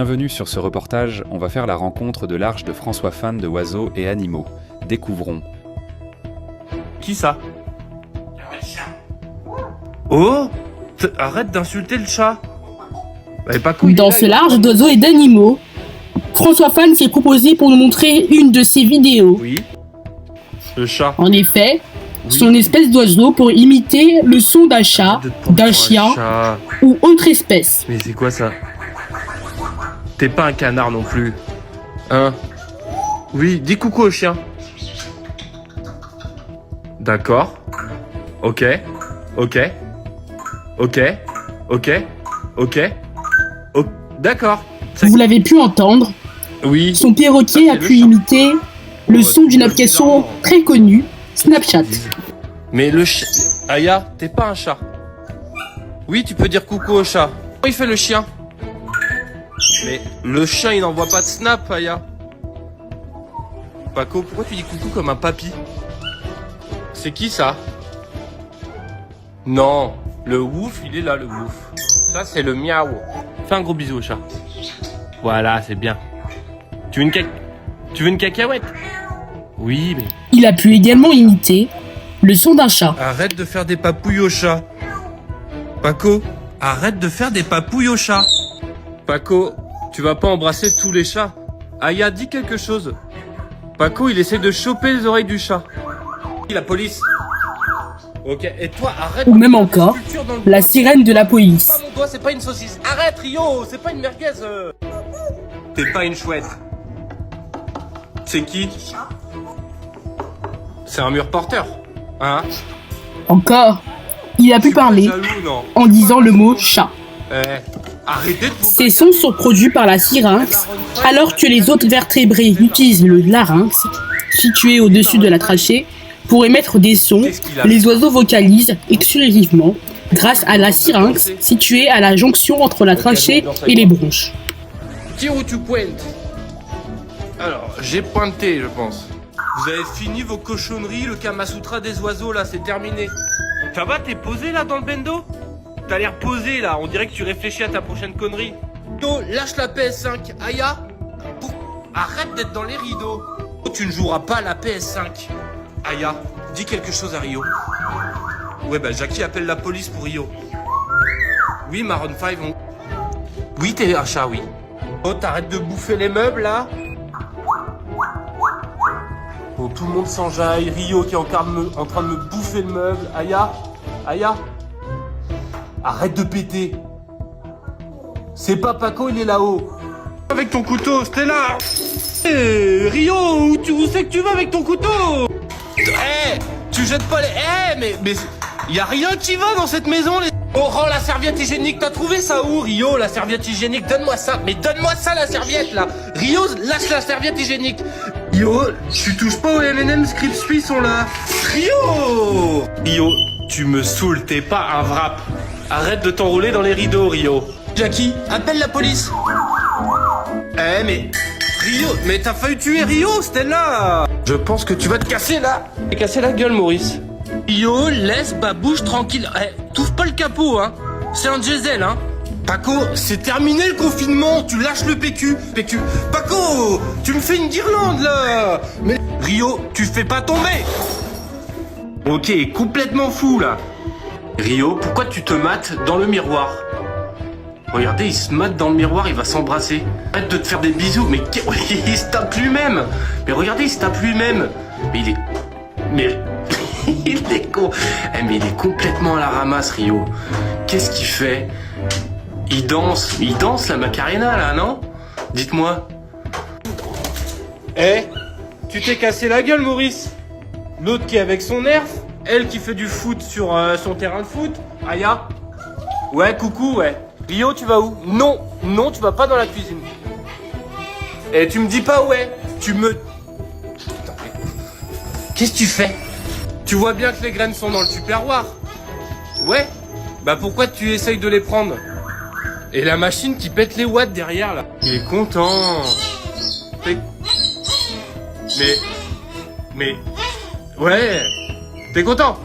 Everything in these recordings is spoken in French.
Bienvenue sur ce reportage, on va faire la rencontre de l'Arche de François Fan de oiseaux et animaux. Découvrons. Qui ça? Oh, arrête d'insulter le chat. Dans ce large d'oiseaux et d'animaux, François Fan s'est proposé pour nous montrer une de ses vidéos. Oui. Le chat. En effet, Oui. son espèce d'oiseau pour imiter le son d'un chat, Arrête de te prendre d'un pour un chien chat. ou autre espèce. Mais c'est quoi ça? T'es pas un canard non plus. Hein? Oui, dis coucou au chien. D'accord. Ok. Ok. Ok. Ok. Ok. Oh, d'accord. Vous l'avez pu entendre, Oui. son perroquet Ça, a c'est pu le chat. imiter le Ouais, son d'une c'est application bizarre. très connue, Snapchat. Mais le chien... Aya, t'es pas un chat. Oui, tu peux dire coucou au chat. Comment il fait le chien? Mais le chien, il n'envoie pas de snap, Aya. Paco, pourquoi tu dis coucou comme un papy? C'est qui ça? Non, le wouf, il est là, le wouf. Ça, c'est le miaou. Fais un gros bisou au chat. Voilà, c'est bien. Tu veux une cacahuète? Oui, mais... Il a pu également imiter le son d'un chat. Arrête de faire des papouilles au chat. Paco, arrête de faire des papouilles au chat. Paco, tu vas pas embrasser tous les chats. Aya, dis quelque chose. Paco, il essaie de choper les oreilles du chat. La police. Ok, et toi, arrête. Ou de même faire des encore, sculptures dans le la doigt. sirène de la police. Pas mon doigt, c'est pas une saucisse. Arrête, Rio, c'est pas une merguez. T'es pas une chouette. C'est qui? C'est un mur porteur. Hein? Encore, il a pu parler Jaloux, non? en disant le mot chat. Arrêtez de vous... Ces sons sont produits par la syrinx, alors que les autres vertébrés utilisent le larynx, situé au-dessus de la trachée, pour émettre des sons. Les oiseaux vocalisent exclusivement grâce à la syrinx, située à la jonction entre la trachée et les bronches. Tire où tu pointes. Alors, j'ai pointé, je pense. Vous avez fini vos cochonneries, le Kamasutra des oiseaux, là, c'est terminé. Ça va, t'es posé, là, dans le bendo? T'as l'air posé, là, on dirait que tu réfléchis à ta prochaine connerie. Yo, lâche la PS5, Aya. Arrête d'être dans les rideaux. Tu ne joueras pas à la PS5. Aya, dis quelque chose à Rio. Ouais, bah, Jackie appelle la police pour Rio. Oui, Maroon 5, Oui, t'es un chat, oui. Oh, t'arrêtes de bouffer les meubles, là? Bon, tout le monde s'enjaille. Rio qui est encore en train de me bouffer le meuble. Aya? Aya? Arrête de péter. C'est pas Paco, il est là-haut. Avec ton couteau, Stella. Rio, où c'est que tu vas avec ton couteau? Tu jettes pas les... mais y a rien qui va dans cette maison, les... Oh, rends la serviette hygiénique, t'as trouvé ça où, Rio, la serviette hygiénique? Donne-moi ça, mais donne-moi ça, la serviette, là. Rio, lâche la serviette hygiénique. Rio, tu touches pas aux M&M's Crispy, sont là. Rio, tu me saoules, t'es pas un wrap. Arrête de t'enrouler dans les rideaux, Rio. Jackie, appelle la police. Mais... Rio, mais t'as failli tuer Rio, Stella. Je pense que tu vas te casser, là. T'es cassé la gueule, Maurice. Rio, laisse Babouche tranquille. T'ouvres pas le capot, hein. C'est un diesel, hein. Paco, c'est terminé le confinement. Tu lâches le PQ. Paco, tu me fais une guirlande, là. Mais Rio, tu fais pas tomber. Ok, complètement fou, là. Rio, pourquoi tu te mates dans le miroir? Regardez, il se mate dans le miroir, il va s'embrasser. Arrête de te faire des bisous, mais il se tape lui-même. Mais regardez, il se tape lui-même. Mais il est... Mais... il est con. Mais il est complètement à la ramasse, Rio. Qu'est-ce qu'il fait? Il danse la Macarena, là, non? Dites-moi. Tu t'es cassé la gueule, Maurice. L'autre qui est avec son nerf. Elle qui fait du foot sur son terrain de foot. Aya. Ouais, coucou, ouais. Rio, tu vas où? Non, tu vas pas dans la cuisine. Et tu me dis pas ouais. Putain, qu'est-ce que tu fais? Tu vois bien que les graines sont dans le tupperware. Ouais. Bah pourquoi tu essayes de les prendre? Et la machine qui pète les watts derrière là. Il est content. Mais... Ouais. T'es content?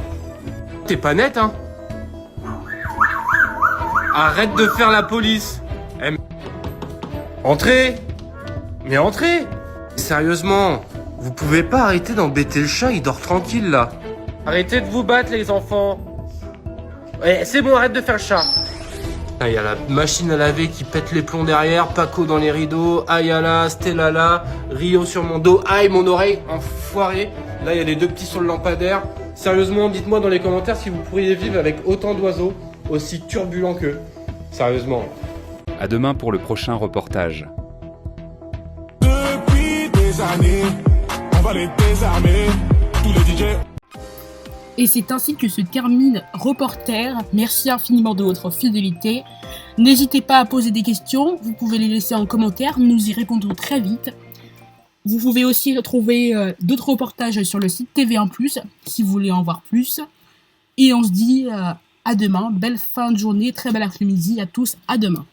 T'es pas net, hein? Arrête de faire la police. Entrez! Mais entrez! Sérieusement, vous pouvez pas arrêter d'embêter le chat, il dort tranquille là. Arrêtez de vous battre les enfants. Eh, c'est bon, arrête de faire le chat. Ah, il y a la machine à laver qui pète les plombs derrière, Paco dans les rideaux, Ayala, Stella là, Rio sur mon dos, aïe mon oreille, enfoiré. Là il y a les deux petits sur le lampadaire. Sérieusement, dites-moi dans les commentaires si vous pourriez vivre avec autant d'oiseaux, aussi turbulents qu'eux. Sérieusement. À demain pour le prochain reportage. Depuis des années, on va les désarmer, tous les DJ. Et c'est ainsi que se termine Reporter. Merci infiniment de votre fidélité. N'hésitez pas à poser des questions, vous pouvez les laisser en commentaire, nous y répondrons très vite. Vous pouvez aussi retrouver d'autres reportages sur le site TV1+, si vous voulez en voir plus. Et on se dit à demain, belle fin de journée, très bel après-midi à tous, à demain.